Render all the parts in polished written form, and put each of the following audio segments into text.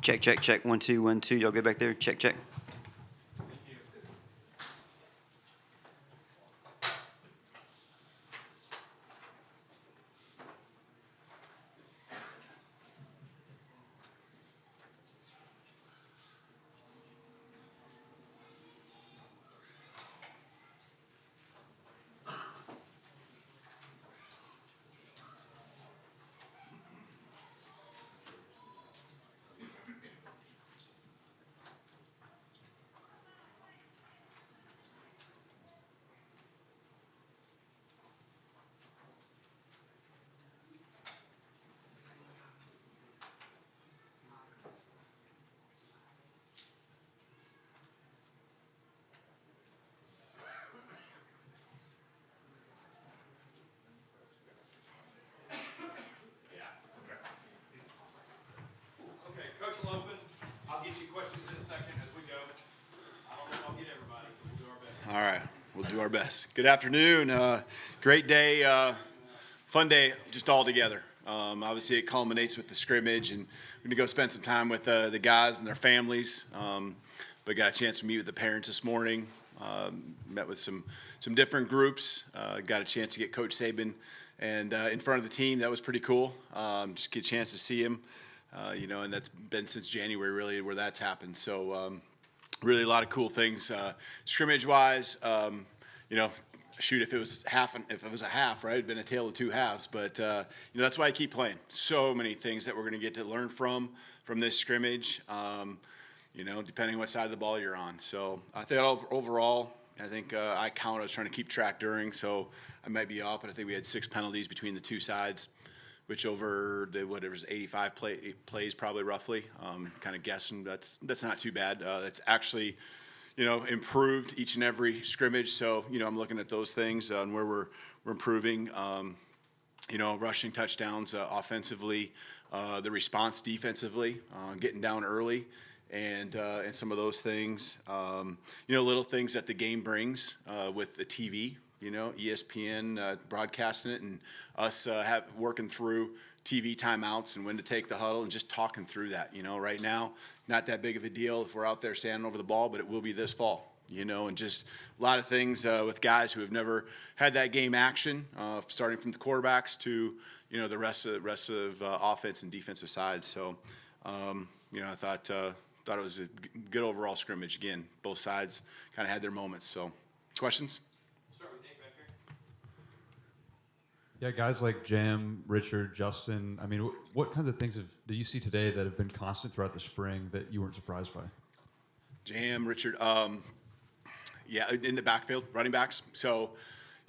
Check, check, check. 1, 2, 1, 2. Y'all good back there? Check, check. All right, we'll do our best. Good afternoon. Great day, fun day, just all together. Obviously, it culminates with the scrimmage, and we're going to go spend some time with the guys and their families. But got a chance to meet with the parents this morning. Met with some different groups. Got a chance to get Coach Saban and in front of the team. That was pretty cool. Just get a chance to see him. And that's been since January, really, where that's happened. So. Really a lot of cool things scrimmage-wise. Shoot, if it was a half, right, it'd been a tale of two halves. But that's why I keep playing. So many things that we're going to get to learn from this scrimmage. Depending on what side of the ball you're on. So I think overall, I was trying to keep track during, so I might be off, but I think we had 6 penalties between the two sides, which over the 85 plays probably roughly. Kind of guessing that's not too bad. That's actually, improved each and every scrimmage. So I'm looking at those things on where we're improving. Rushing touchdowns offensively, the response defensively, getting down early, and some of those things. Little things that the game brings with the TV. ESPN broadcasting it, and us working through TV timeouts and when to take the huddle and just talking through that. Right now, not that big of a deal if we're out there standing over the ball, but it will be this fall. And just a lot of things with guys who have never had that game action, starting from the quarterbacks to the rest of offense and defensive sides. So, I thought it was a good overall scrimmage. Again, both sides kind of had their moments. So, questions? Yeah, guys like Jam, Richard, Justin. I mean, what kinds of things do you see today that have been constant throughout the spring that you weren't surprised by? Jam, Richard, in the backfield, running backs. So,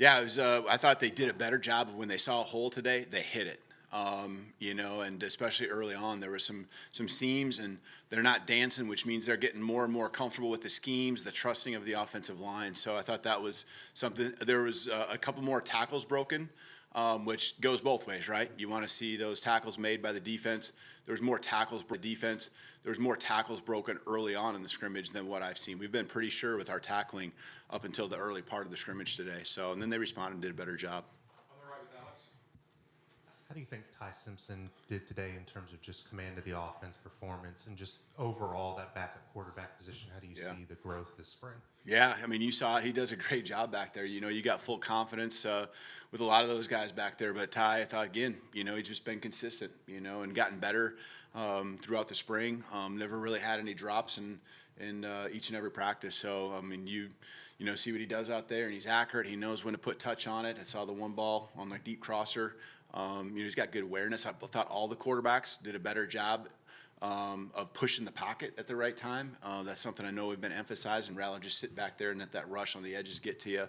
it was. I thought they did a better job of when they saw a hole today, they hit it. And especially early on, there were some seams, and they're not dancing, which means they're getting more and more comfortable with the schemes, the trusting of the offensive line. So I thought that was something. There was a couple more tackles broken. Which goes both ways, right? You want to see those tackles made by the defense. There's more tackles by the defense. There's more tackles broken early on in the scrimmage than what I've seen. We've been pretty sure with our tackling up until the early part of the scrimmage today. So, and then they responded and did a better job. On the right with Alex. How do you think Ty Simpson did today in terms of just command of the offense, performance, and just overall that backup quarterback position? How do you see the growth this spring? Yeah, I mean, you saw it. He does a great job back there. You got full confidence with a lot of those guys back there. But Ty, I thought, again, he's just been consistent, and gotten better throughout the spring. Never really had any drops in each and every practice. So, I mean, you see what he does out there, and he's accurate. He knows when to put touch on it. I saw the one ball on the deep crosser. He's got good awareness. I thought all the quarterbacks did a better job of pushing the pocket at the right time. That's something I know we've been emphasizing, rather than just sit back there and let that rush on the edges get to you.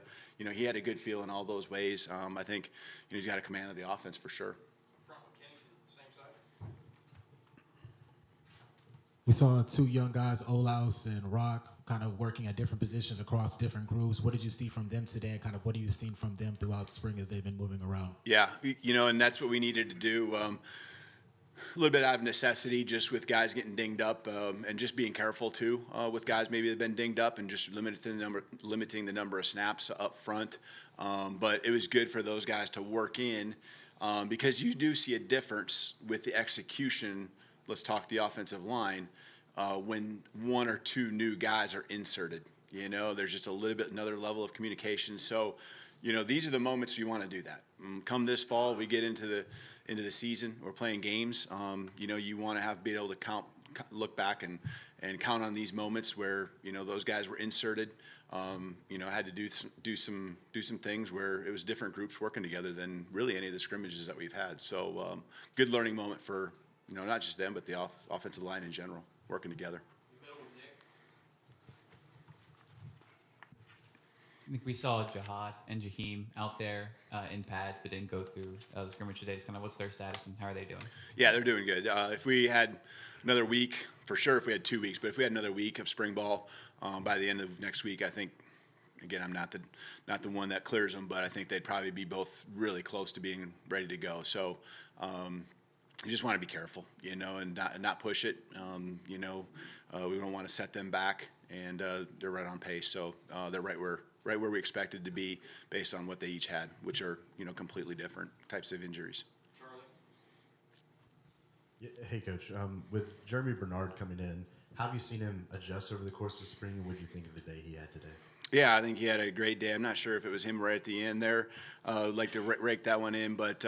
He had a good feel in all those ways. I think he's got a command of the offense for sure. Front with Kennington, same side. We saw 2 young guys, Olaus and Rock, kind of working at different positions across different groups. What did you see from them today, and kind of what have you seen from them throughout spring as they've been moving around? Yeah, and that's what we needed to do. A little bit out of necessity, just with guys getting dinged up, and just being careful too with guys maybe that've been dinged up, and just limiting the number of snaps up front. But it was good for those guys to work in because you do see a difference with the execution let's talk the offensive line, when one or two new guys are inserted. There's just a little bit another level of communication. So, these are the moments you want to do that. Come this fall, we get into the season, we're playing games. You want to be able to look back and count on these moments where those guys were inserted. Had to do some things where it was different groups working together than really any of the scrimmages that we've had. So good learning moment for not just them but the offensive line in general working together. I think we saw Jihad and Jaheim out there in pads, but didn't go through the scrimmage today. So kind of what's their status and how are they doing? Yeah, they're doing good. If we had another week, for sure if we had 2 weeks, but if we had another week of spring ball by the end of next week, I think, again, I'm not the one that clears them, but I think they'd probably be both really close to being ready to go. So you just want to be careful, and not push it. We don't want to set them back, and they're right on pace. So they're right where we expected to be based on what they each had, which are completely different types of injuries. Charlie? Yeah, hey, Coach. With Jeremy Bernard coming in, how have you seen him adjust over the course of spring, and what do you think of the day he had today? Yeah, I think he had a great day. I'm not sure if it was him right at the end there. I'd like to rake that one in, but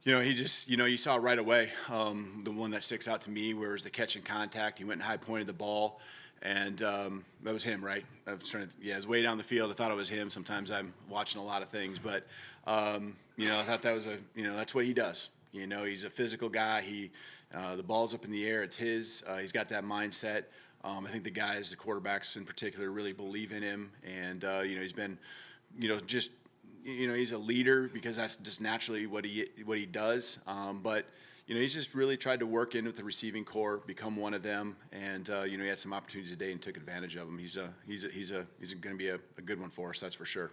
he just, you saw right away the one that sticks out to me where it was the catch and contact. He went and high pointed the ball. And that was him, right? I was it was way down the field. I thought it was him. Sometimes I'm watching a lot of things, but I thought that was that's what he does. He's a physical guy. The ball's up in the air. It's his. He's got that mindset. I think the guys, the quarterbacks in particular, really believe in him. And he's been, he's a leader because that's just naturally what he does. But he's just really tried to work in with the receiving core, become one of them, and he had some opportunities today and took advantage of them. He's going to be a good one for us, that's for sure.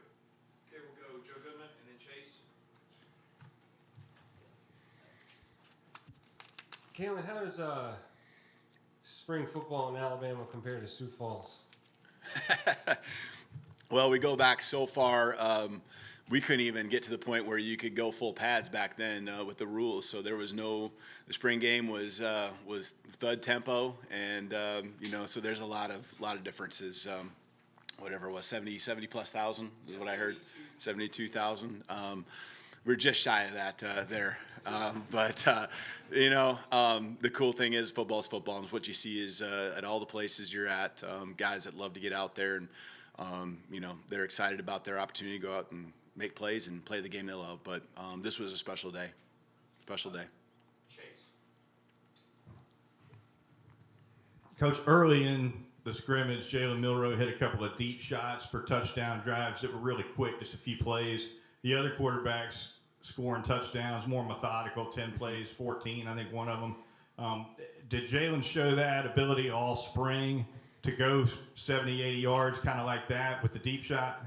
Okay, we'll go Joe Goodman and then Chase. Kalen, how does spring football in Alabama compare to Sioux Falls? Well, we go back so far. We couldn't even get to the point where you could go full pads back then with the rules. So there was the spring game was thud tempo, and so there's a lot of differences. Whatever it was, 70 plus thousand is what I heard, 72,000. We're just shy of that there. But the cool thing is football's football, and what you see is at all the places you're at, guys that love to get out there, and they're excited about their opportunity to go out and make plays and play the game they love. But this was a special day. Special day. Chase. Coach, early in the scrimmage, Jalen Milroe hit a couple of deep shots for touchdown drives that were really quick, just a few plays. The other quarterbacks scoring touchdowns, more methodical, 10 plays, 14, I think one of them. Did Jalen show that ability all spring to go 70, 80 yards, kind of like that with the deep shot?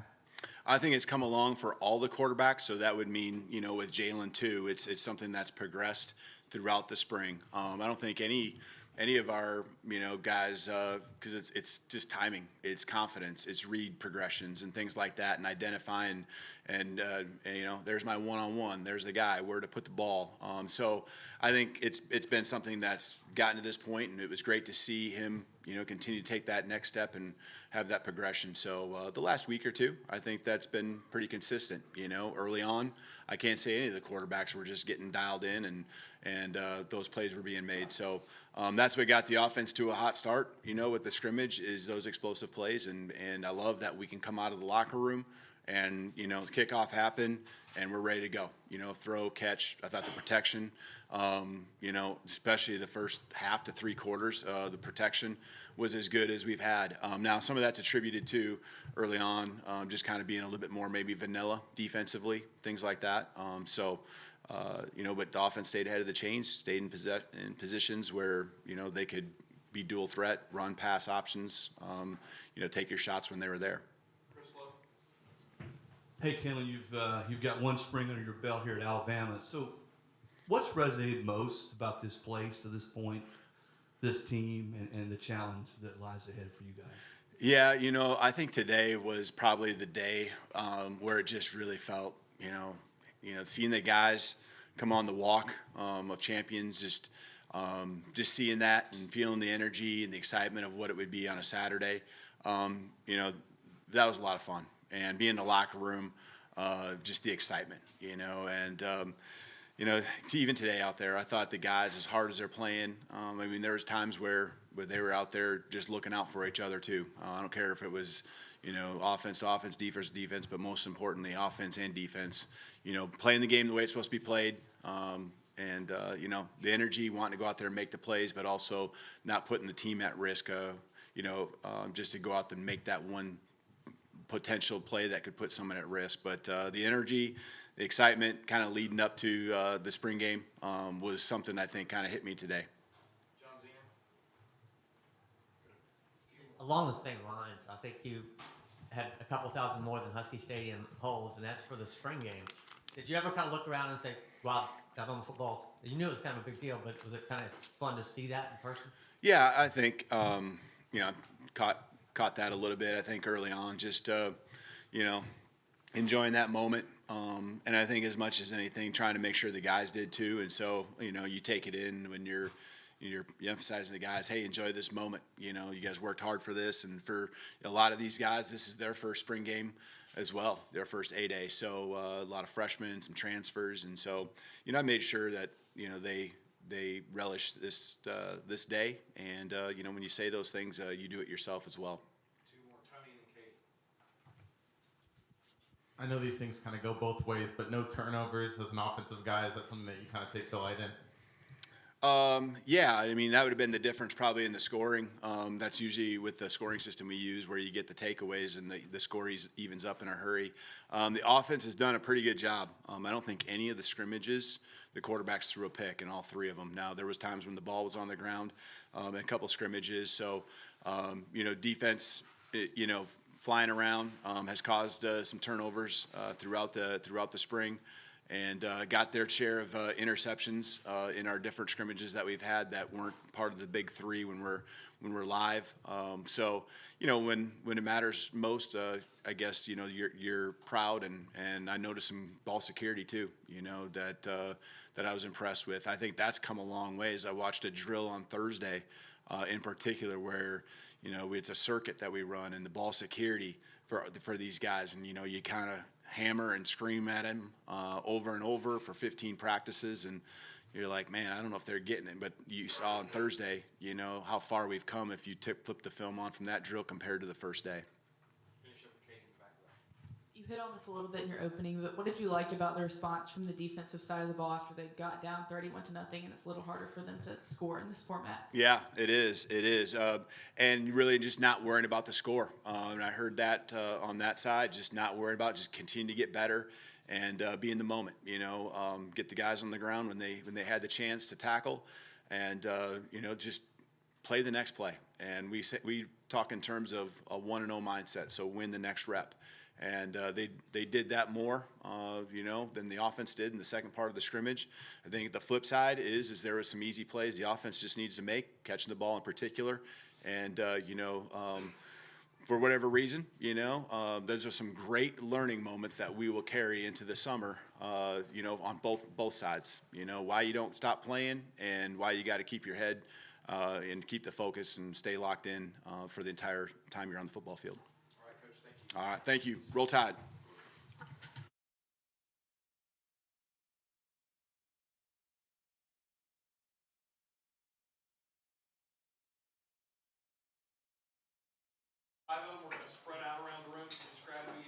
I think it's come along for all the quarterbacks, so that would mean, with Jalen too, it's something that's progressed throughout the spring. I don't think any of our, guys, because it's just timing, it's confidence, it's read progressions and things like that, and identifying, and there's my one-on-one, there's the guy, where to put the ball. So I think it's been something that's gotten to this point, and it was great to see him, continue to take that next step and have that progression. So the last week or two, I think that's been pretty consistent. Early on, I can't say any of the quarterbacks were just getting dialed in, and those plays were being made. So that's what got the offense to a hot start, with the scrimmage, is those explosive plays. And I love that we can come out of the locker room and, kickoff happened and we're ready to go. Throw, catch. I thought the protection, especially the first half to 3 quarters, the protection was as good as we've had. Now, some of that's attributed to early on just kind of being a little bit more maybe vanilla defensively, things like that. But the offense stayed ahead of the chains, stayed in positions where, they could be dual threat, run, pass options, take your shots when they were there. Chris Lowe. Hey, Kalen, you've got one spring under your belt here at Alabama. So what's resonated most about this place to this point, this team, and the challenge that lies ahead for you guys? Yeah, I think today was probably the day where it just really felt, seeing the guys come on the walk of champions, just just seeing that and feeling the energy and the excitement of what it would be on a Saturday, you know, that was a lot of fun. And being in the locker room, just the excitement, you know, and you know, even today out there, I thought the guys, as hard as they're playing, I mean, there was times where they were out there just looking out for each other too. I don't care if it was, you know, offense to offense, defense to defense, but most importantly, offense and defense, you know, playing the game the way it's supposed to be played. You know, the energy, wanting to go out there and make the plays, but also not putting the team at risk, you know, just to go out and make that one potential play that could put someone at risk. But the energy, the excitement kind of leading up to the spring game was something I think kind of hit me today. Along the same lines, I think you had a couple thousand more than Husky Stadium holds, and that's for the spring game. Did you ever kind of look around and say, wow, Alabama football's, you knew it was kind of a big deal, but was it kind of fun to see that in person? Yeah, I think, you know, caught that a little bit, I think, early on, just, you know, enjoying that moment. And I think as much as anything, trying to make sure the guys did too. And so, you know, you take it in when you're emphasizing the guys, hey, enjoy this moment. You know, you guys worked hard for this. And for a lot of these guys, this is their first spring game as well, their first A-Day. So a lot of freshmen, some transfers. And so, you know, I made sure that, you know, they relish this day. And, you know, when you say those things, you do it yourself as well. Two more, Tony and Kate. I know these things kind of go both ways, but no turnovers as an offensive guy, is that something that you kind of take delight in? Yeah, I mean, that would have been the difference probably in the scoring. That's usually with the scoring system we use where you get the takeaways and the score evens up in a hurry. The offense has done a pretty good job. I don't think any of the scrimmages, the quarterbacks threw a pick in all three of them. Now, there was times when the ball was on the ground in a couple scrimmages. So, you know, defense, you know, flying around has caused some turnovers throughout the spring. And got their share of interceptions in our different scrimmages that we've had that weren't part of the big three when we're live. So, you know, when it matters most, I guess, you know, you're proud, and I noticed some ball security too, you know, that I was impressed with. I think that's come a long ways. I watched a drill on Thursday in particular where, you know, it's a circuit that we run, and the ball security for these guys, and, you know, you kind of hammer and scream at him over and over for 15 practices, and you're like, man, I don't know if they're getting it. But you saw on Thursday, you know, how far we've come if you flip the film on from that drill compared to the first day. You hit on this a little bit in your opening, but what did you like about the response from the defensive side of the ball after they got down 31-0, and it's a little harder for them to score in this format? Yeah, it is. It is. And really just not worrying about the score. And I heard that on that side, just not worrying about, just continue to get better and be in the moment, you know, get the guys on the ground when they had the chance to tackle, and, you know, just play the next play. And we talk in terms of a 1-0 mindset, so win the next rep. And they did that more, you know, than the offense did in the second part of the scrimmage. I think the flip side is there was some easy plays the offense just needs to make, catching the ball in particular. And, you know, for whatever reason, you know, those are some great learning moments that we will carry into the summer, you know, on both sides. You know, why you don't stop playing and why you got to keep your head and keep the focus and stay locked in for the entire time you're on the football field. All right, thank you. Roll Tide. Five of them, we're going to spread out around the room, so describe who you